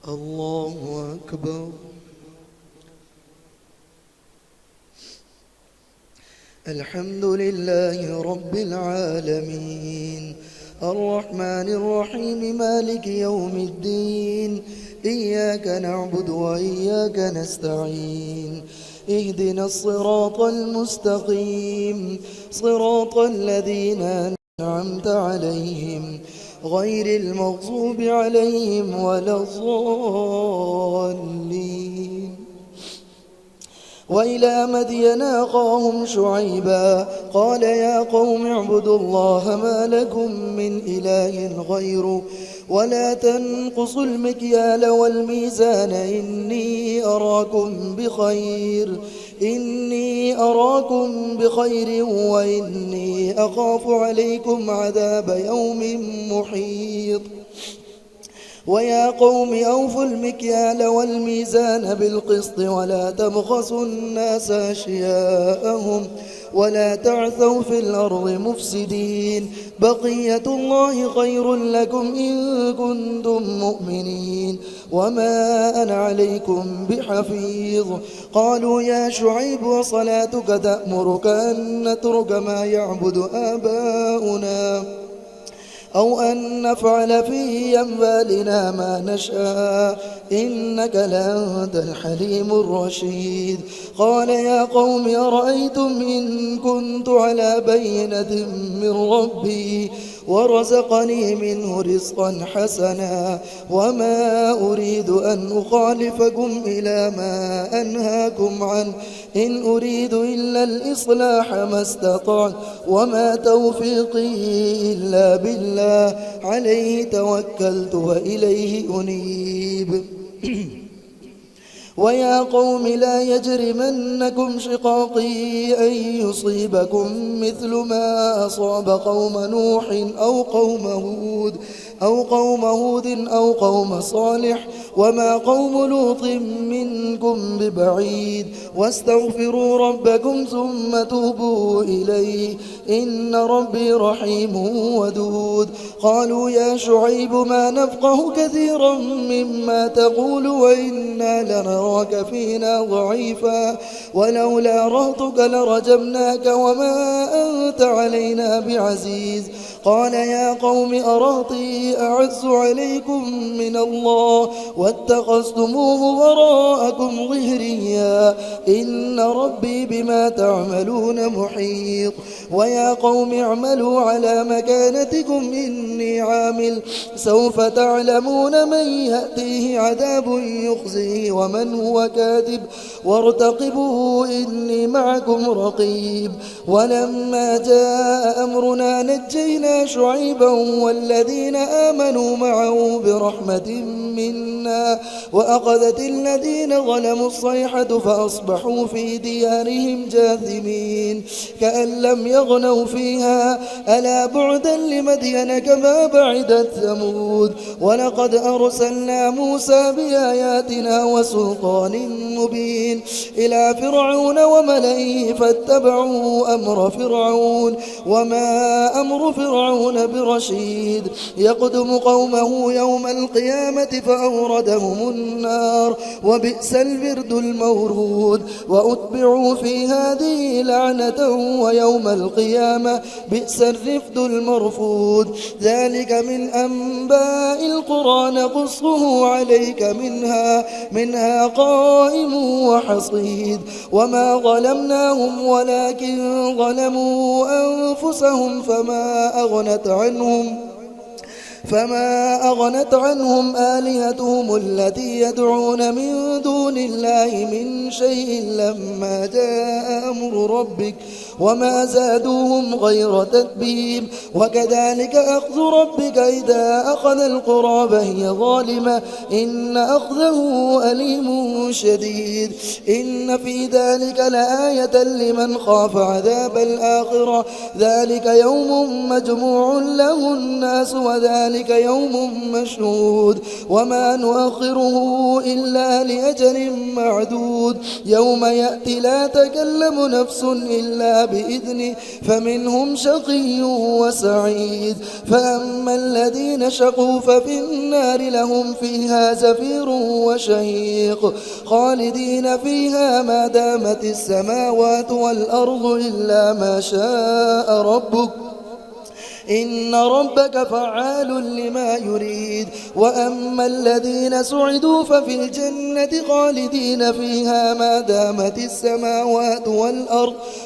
الله أكبر. الحمد لله رب العالمين الرحمن الرحيم مالك يوم الدين إياك نعبد وإياك نستعين اهدنا الصراط المستقيم صراط الذين أنعمت عليهم غير المغضوب عليهم ولا الضالين. وإلى مدين أخاهم شعيبا قال يا قوم اعبدوا الله ما لكم من إله غيره ولا تنقصوا المكيال والميزان إني أراكم بخير وإني أخاف عليكم عذاب يوم محيط. ويا قوم أوفوا المكيال والميزان بالقسط ولا تبخسوا الناس أشياءهم ولا تعثوا في الأرض مفسدين بقية الله خير لكم إن كنتم مؤمنين وما أنا عليكم بحفيظ. قالوا يا شعيب وصلاتك تأمرك أن نترك ما يعبد آباؤنا أو أن نفعل في أموالنا ما نشاء إنك لأنت الحليم الرشيد. قال يا قوم أرأيتم إن كنت على بينة من ربي ورزقني منه رزقا حسنا وما أريد أن أخالفكم إلى ما أنهاكم عنه إن أريد إلا الإصلاح ما استطعت وما توفيقي إلا بالله عليه توكلت وإليه أنيب. ويا قوم لا يجرمنكم شقاقي أن يصيبكم مثل ما أصاب قوم نوح أو قوم هود أو قوم صالح وما قوم لوط منكم ببعيد واستغفروا ربكم ثم توبوا إليه إن ربي رحيم ودود. قالوا يا شعيب ما نفقه كثيرا مما تقول وإنا لنراك فينا ضعيفا ولولا رهطك لرجمناك وما أنت علينا بعزيز. قال يا قوم أرهطي أعز عليكم من الله واتخذتموه وراءكم ظهريا إن ربي بما تعملون محيط. ويا قوم اعملوا على مكانتكم إني عامل سوف تعلمون من يأتيه عذاب يخزيه ومن هو كاذب وارتقبوا إني معكم رقيب. ولما جاء أمرنا نجينا شعيبا والذين آمنوا معه برحمة منا وأخذت الذين ظلموا الصيحة فأصبحوا في ديارهم جاثمين كأن لم يغنوا فيها ألا بعدا لمدين كما بعدت ثمود. ولقد أرسلنا موسى بآياتنا وسلطان مبين إلى فرعون وملئه فاتبعوا أمر فرعون وما أمر فرعون برشيد يقدم قومه يوم القيامة فأوردهم النار وبئس الورد المورود. وأتبعوا في هذه لعنة ويوم القيامة بئس الرفد المرفود. ذلك من أنباء القرى نقصه عليك منها قائم وحصيد. وما ظلمناهم ولكن ظلموا أنفسهم فما أغنت عنهم آلهتهم التي يدعون من دون الله من شيء لما جاء أمر ربك وما زادوهم غير تتبيب. وكذلك أخذ ربك إذا أخذ القرى فهي ظالمة إن أخذه أليم شديد. إن في ذلك لآية لمن خاف عذاب الآخرة ذلك يوم مجموع له الناس وذلك يوم مشهود وما نؤخره إلا لأجل معدود. يوم يأتي لا تكلم نفس إلا بإذنه فمنهم شقي وسعيد. فأما الذين شقوا ففي النار لهم فيها زفير وشهيق خالدين فيها ما دامت السماوات والأرض إلا ما شاء ربك إن ربك فعال لما يريد. وأما الذين سعدوا ففي الجنة خالدين فيها ما دامت السماوات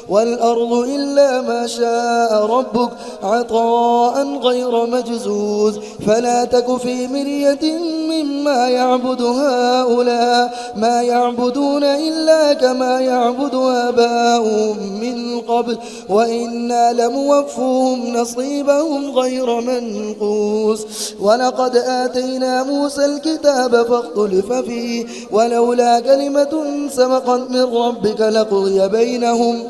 والأرض إلا ما شاء ربك عطاء غير مجزوز. فلا تك في مرية مما يعبد هؤلاء ما يعبدون إلا كما يعبد آباؤهم من قبل وإنا لموفوهم نصيبا غير منقوص. ولقد آتينا موسى الكتاب فاختلف فيه ولولا كلمة سبقت من ربك لقضي بينهم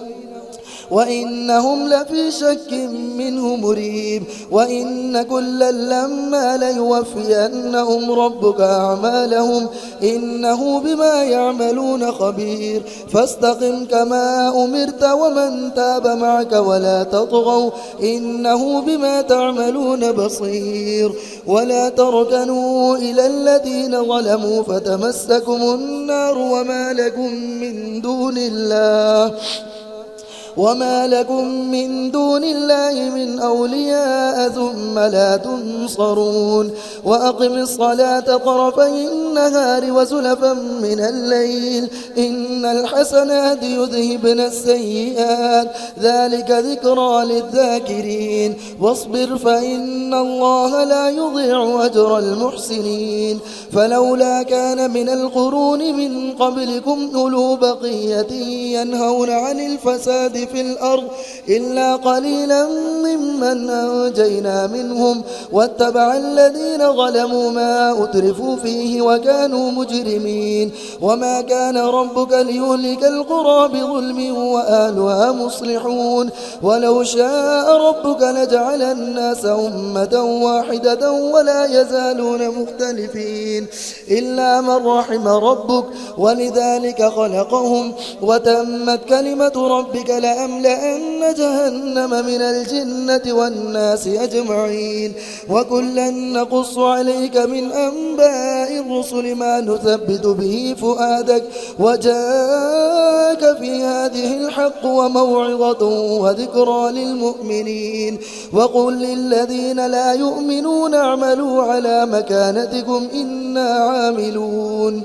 وإنهم لفي شك منه مريب. وإن كلا لما ليوفينهم ربك أعمالهم إنه بما يعملون خبير. فاستقم كما أمرت ومن تاب معك ولا تطغوا إنه بما تعملون بصير. ولا تركنوا إلى الذين ظلموا فتمسكم النار وما لكم من دون الله من أولياء ثم لا تنصرون. وأقم الصلاة طرفي النهار وزلفا من الليل إن الحسنات يذهبن السيئات ذلك ذكرى للذاكرين. واصبر فإن الله لا يضيع أجر المحسنين. فلولا كان من القرون من قبلكم أولو بقية ينهون عن الفساد في الأرض إلا قليلا ممن أنجينا منهم واتبع الذين ظلموا ما أترفوا فيه وكانوا مجرمين. وما كان ربك ليهلك القرى بظلم وأهلها مصلحون. ولو شاء ربك لجعل الناس أمة واحدة ولا يزالون مختلفين إلا من رحم ربك ولذلك خلقهم وتمت كلمة ربك لأملأن جهنم من الجنة والناس أجمعين. وكلا نقص عليك من أنباء الرسل ما نثبت به فؤادك وجاءك في هذه الحق وموعظة وذكرى للمؤمنين. وقل للذين لا يؤمنون اعملوا على مكانتكم إنا عاملون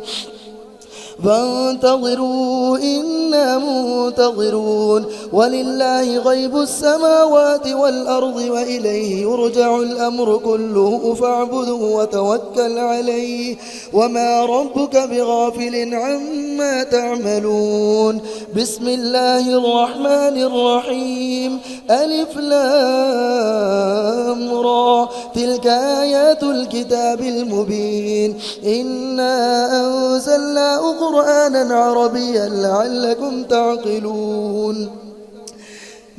فانتظروا إنا منتظرون. ولله غيب السماوات والأرض وإليه يرجع الأمر كله فاعبده وتوكل عليه وما ربك بغافل عما تعملون. بسم الله الرحمن الرحيم ألف لام را تلك آيات الكتاب المبين إنا أنزلناه قرآنا عربيا لعلكم تعقلون.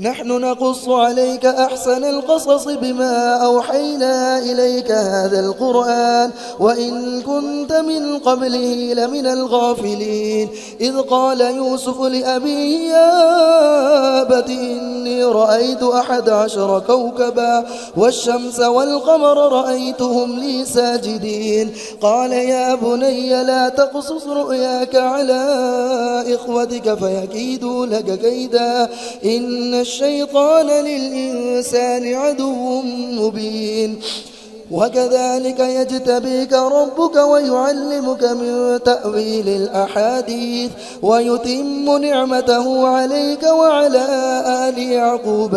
نحن نقص عليك أحسن القصص بما أوحينا إليك هذا القرآن وإن كنت من قبله لمن الغافلين. إذ قال يوسف لأبيه يا أبت إني رأيت 11 كوكبا والشمس والقمر رأيتهم لي ساجدين. قال يا بني لا تقصص رؤياك على إخوتك فيكيدوا لك كيدا إن الشيطان للإنسان عدو مبين. وكذلك يجتبيك ربك ويعلمك من تأويل الأحاديث ويتم نعمته عليك وعلى آل يعقوب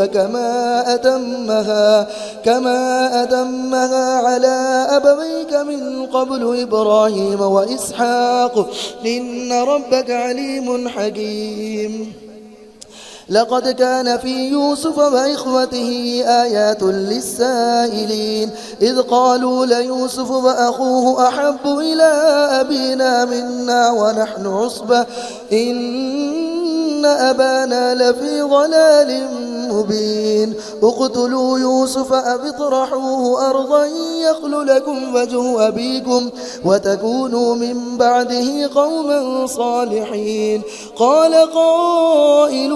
كما أتمها على أبويك من قبل إبراهيم وإسحاق إن ربك عليم حكيم. لقد كان في يوسف وإخوته آيات للسائلين إذ قالوا ليوسف وأخوه أحب إلى أبينا منا ونحن عصبة إن أبانا لفي ضلال مبين اقتلوا يوسف أو اطرحوه أرضا يخل لكم وجه أبيكم وتكونوا من بعده قوما صالحين قال قائل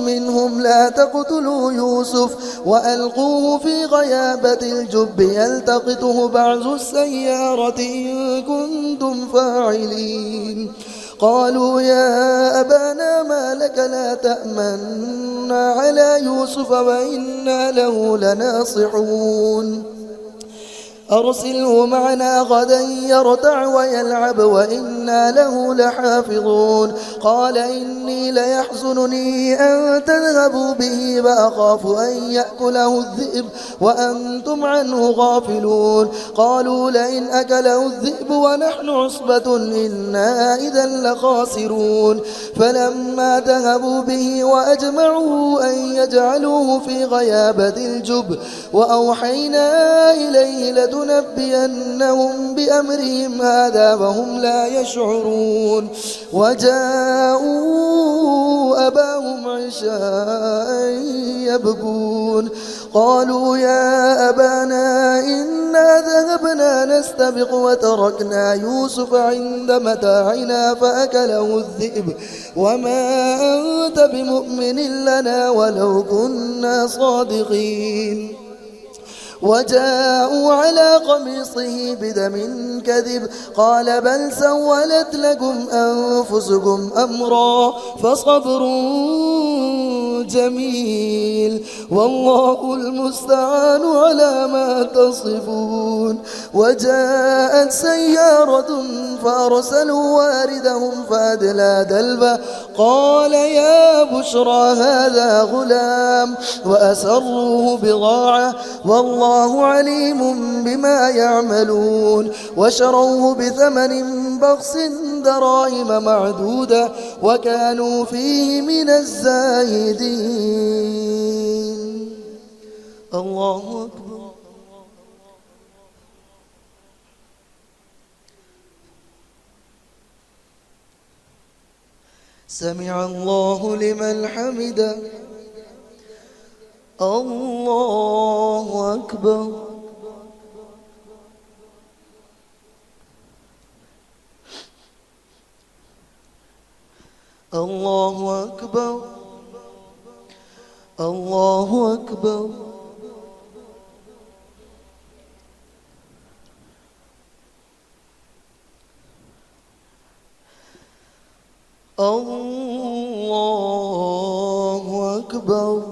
منهم لا تقتلوا يوسف وألقوه في غيابة الجب يلتقطه بعض السيارة إن كنتم فاعلين قالوا يا أبانا ما لك لا تأمنا على يوسف وإنا له لناصحون أرسله معنا غدا يرتع ويلعب وإنا له لحافظون قال إني ليحزنني أن تذهبوا به وأخاف أن يأكله الذئب وأنتم عنه غافلون قالوا لئن أكله الذئب ونحن عصبة إنا إذا لخاسرون فلما ذهبوا به وأجمعوا أن يجعلوه في غيابة الجب وأوحينا إليه لتنبئنهم بأمرهم هذا وهم لا يشعرون وجاءوا أباهم عشاء يبكون قالوا يا أبانا إنا ذهبنا نستبق وتركنا يوسف عند متاعنا فأكله الذئب وما أنت بمؤمن لنا ولو كنا صادقين وجاءوا على قميصه بدم كذب قال بل سولت لكم أنفسكم أمرا فصبر جميل والله المستعان على ما تصفون وجاءت سيارة فأرسلوا واردهم فأدلى دلبه قال يا بشرى هذا غلام وأسروه بضاعة والله عليم بما يعملون وشروه بثمن بخس دراهم معدودة وكانوا فيه من الزاهدين الله أكبر سمع الله لمن حمده الله أكبر الله أكبر الله أكبر الله أكبر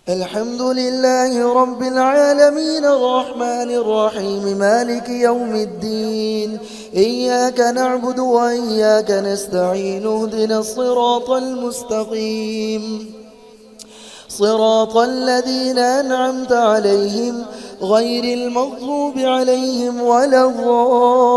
الحمد لله رب العالمين الرحمن الرحيم مالك يوم الدين إياك نعبد وإياك نستعين اهدنا الصراط المستقيم صراط الذين أنعمت عليهم غير المغضوب عليهم ولا الضالين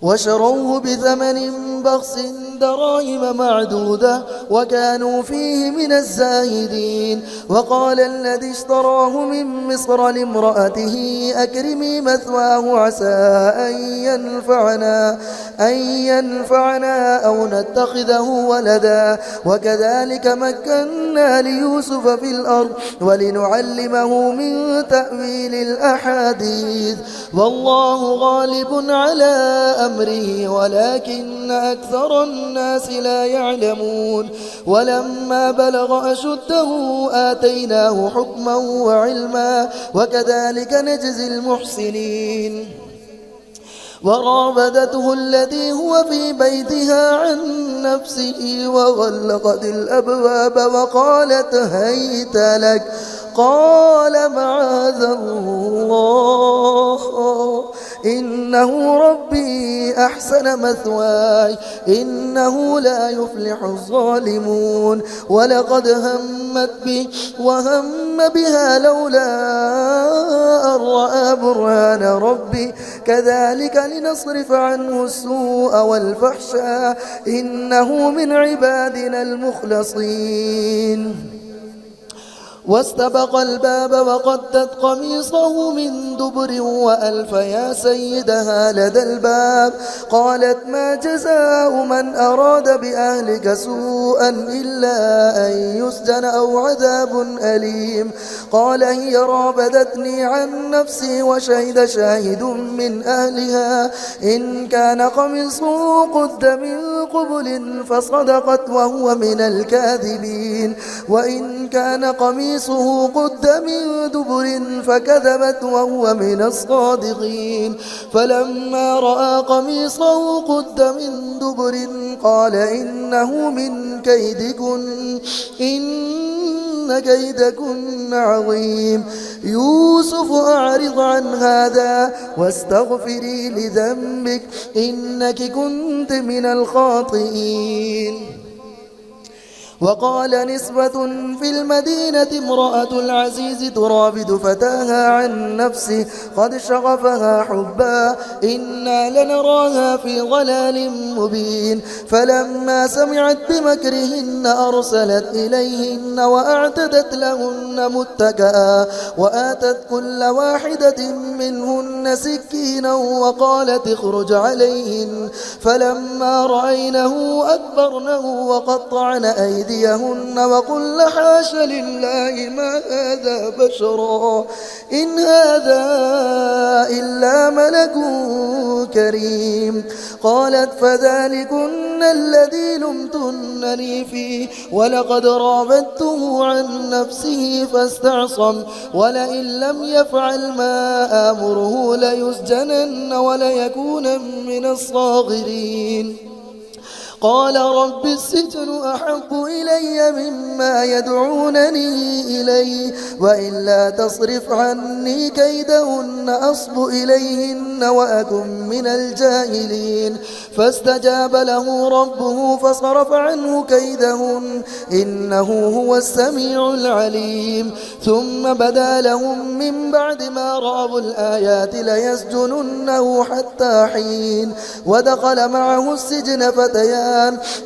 وشروه بثمن بخس دراهم معدودة وكانوا فيه من الزاهدين وقال الذي اشتراه من مصر لامرأته أكرمي مثواه عسى أن ينفعنا أو نتخذه ولدا وكذلك مكنا ليوسف في الأرض ولنعلمه من تأويل الأحاديث والله غالب على أمره ولكن أكثر الناس لا يعلمون ولما بلغ أشده آتيناه حكما وعلما وكذلك نجزي المحسنين وراودته الذي هو في بيتها عن نفسه وغلقت الأبواب وقالت هيت لك قال معاذ الله إنه ربي أحسن مثواي إنه لا يفلح الظالمون ولقد همت به وهم بها لولا أن رأى برهان ربي كذلك لنصرف عنه السوء والفحشاء إنه من عبادنا المخلصين واستبق الباب وقدت قميصه من دبر وألف يا سيدها لدى الباب. قالت ما جزاء من أراد بأهلك سوءا إلا أن يسجن أو عذاب أليم. قال هي راودتني عن نفسي وشهد شاهد من أهلها إن كان قميصه قد من قبل فصدقت وهو من الكاذبين وإن كان قميصه قد من دبر فكذبت وهو من الصادقين. فلما رأى قميصه قد من دبر قال إنه من كيدكن إن كيدكن عظيم. يوسف أعرض عن هذا واستغفري لذنبك إنك كنت من الخاطئين. وقال نسبة في المدينة امرأة العزيز تراود فتاها عن نفسه قد شغفها حبا إنا لنراها في ضلال مبين. فلما سمعت بمكرهن أرسلت إليهن وأعتدت لهن متكئا وآتت كل واحدة منهن سكينا وقالت اخرج عليهن. فلما رأينه أكبرنه وقطعن أيديهن وقلن حاش لله ما هذا بشرا إن هذا إلا ملك كريم. قالت فذلكن الذي لمتنني فيه ولقد راودته عن نفسه فاستعصم ولئن لم يفعل ما آمره ليسجنن وليكون من الصاغرين. قال رب السجن أحب إلي مما يدعونني إليه وإلا تصرف عني كيدهن أصب إليهن وأكن من الجاهلين. فاستجاب له ربه فصرف عنه كيدهن إنه هو السميع العليم. ثم بدا لهم من بعد ما رأوا الآيات ليسجننه حتى حين. ودخل معه السجن فتيان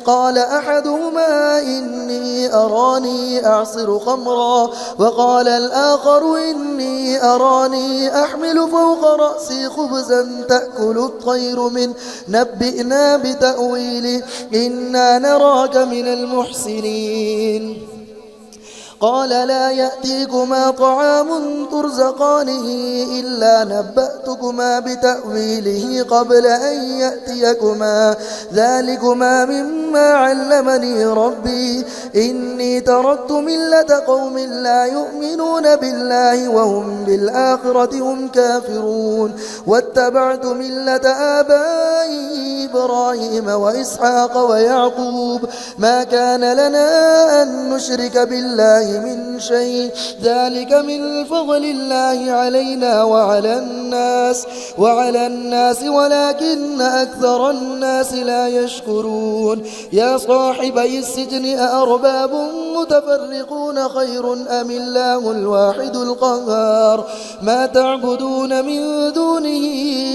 قال أحدهما إني أراني أعصر خمرا وقال الآخر إني أراني أحمل فوق رأسي خبزا تأكل الطير منه نبئنا بتأويله إنا نراك من المحسنين. قال لا يأتيكما طعام ترزقانه إلا نبأتكما بتأويله قبل أن يأتيكما ذلكما مما علمني ربي إني تركت ملة قوم لا يؤمنون بالله وهم بالآخرة هم كافرون واتبعت ملة آبائي إبراهيم وإسحاق ويعقوب ما كان لنا أن نشرك بالله من شيء ذلك من فضل الله علينا وعلى الناس ولكن أكثر الناس لا يشكرون. يا صاحبي السجن أأرباب متفرقون خير أم الله الواحد القهار ما تعبدون من دونه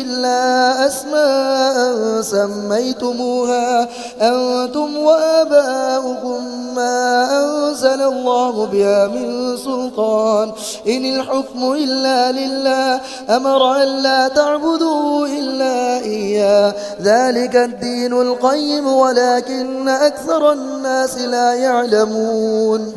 إلا أسماء سميتموها أنتم وآباؤكم ما أنزل الله بها من سلطان إن الحكم إلا لله أمر أن لا تعبدوا إلا إياه ذلك الدين القيم ولكن أكثر الناس لا يعلمون.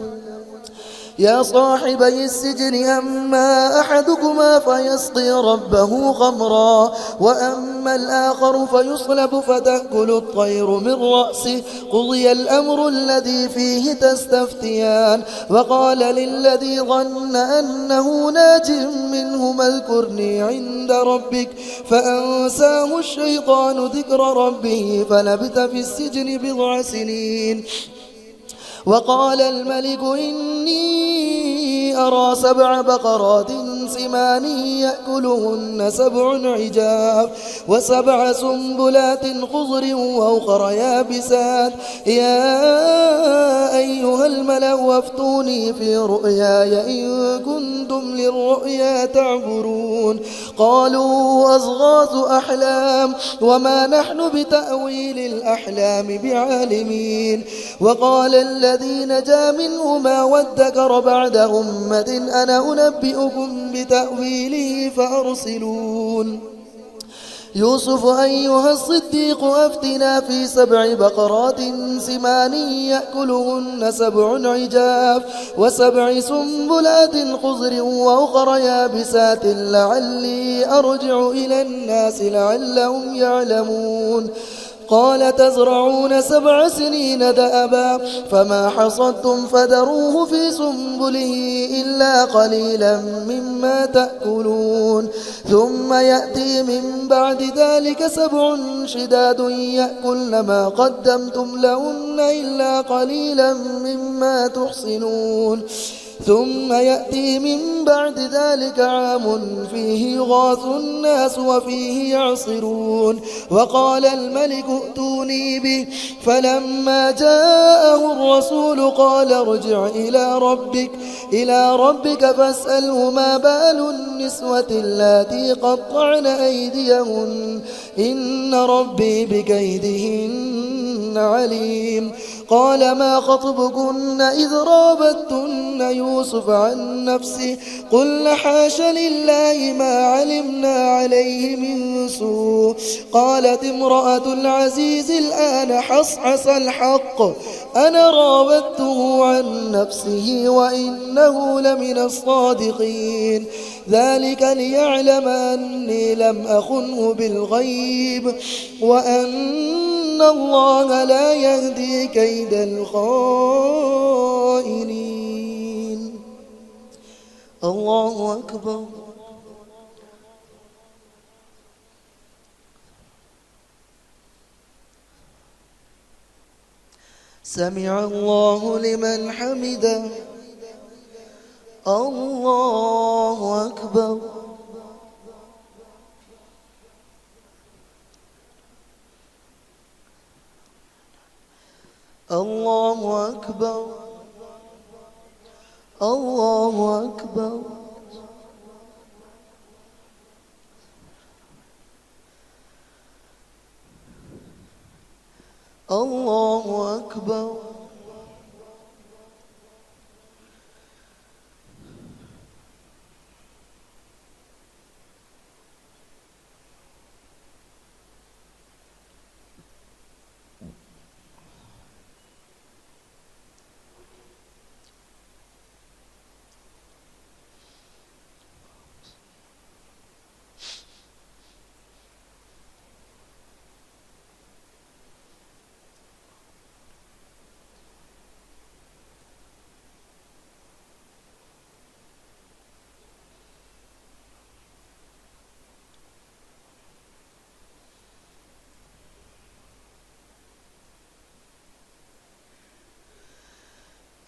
يا صاحبي السجن أما أحدكما فيسقي ربه خمرا وأما الآخر فيصلب فتأكل الطير من رأسه قضي الأمر الذي فيه تستفتيان. وقال للذي ظن أنه ناج منهما اذكرني عند ربك فأنساه الشيطان ذكر ربه فلبث في السجن بضع سنين. وقال الملك إني أرى 7 بقرات سمان يأكلهن 7 عجاف و7 سنبلات خضر وأخر يابسات يا أيها الملأ أفتوني في رؤياي إن كنتم للرؤيا تعبرون قالوا أضغاث أحلام وما نحن بتأويل الأحلام بعالمين وقال الذي نجا منهما وادكر بعد أمة أنا أنبئكم بتأويله فأرسلون يوسف أيها الصديق أفتنا في 7 بقرات سمان يأكلهن 7 عجاف و7 سنبلات خضر وأخر يابسات لعلي أرجع إلى الناس لعلهم يعلمون قال تزرعون 7 سنين دأبا فما حصدتم فذروه في سنبله إلا قليلا مما تأكلون ثم يأتي من بعد ذلك 7 شداد يأكلن ما قدمتم لهن إلا قليلا مما تحصنون ثم يأتي من بعد ذلك عام فيه يغاث الناس وفيه يعصرون وقال الملك ائتوني به فلما جاءه الرسول قال ارجع إلى ربك فاسأله ما بال النسوة اللاتي قطعن أيديهن إن ربي بكيدهن عليم قال ما خطبكن إذ راودتن يوسف عن نفسه قلن حاش لله ما علمنا عليه من سوء قالت امرأة العزيز الآن حصحص الحق أنا راودته عن نفسه وإنه لمن الصادقين ذلك ليعلم أني لم أخنه بالغيب وأن الله لا يهدي كيد الخائنين. الله أكبر. سمع الله لمن حمده. الله أكبر. الله أكبر. الله أكبر. الله أكبر.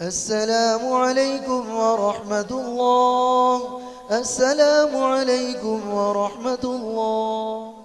السلام عليكم ورحمة الله. السلام عليكم ورحمة الله.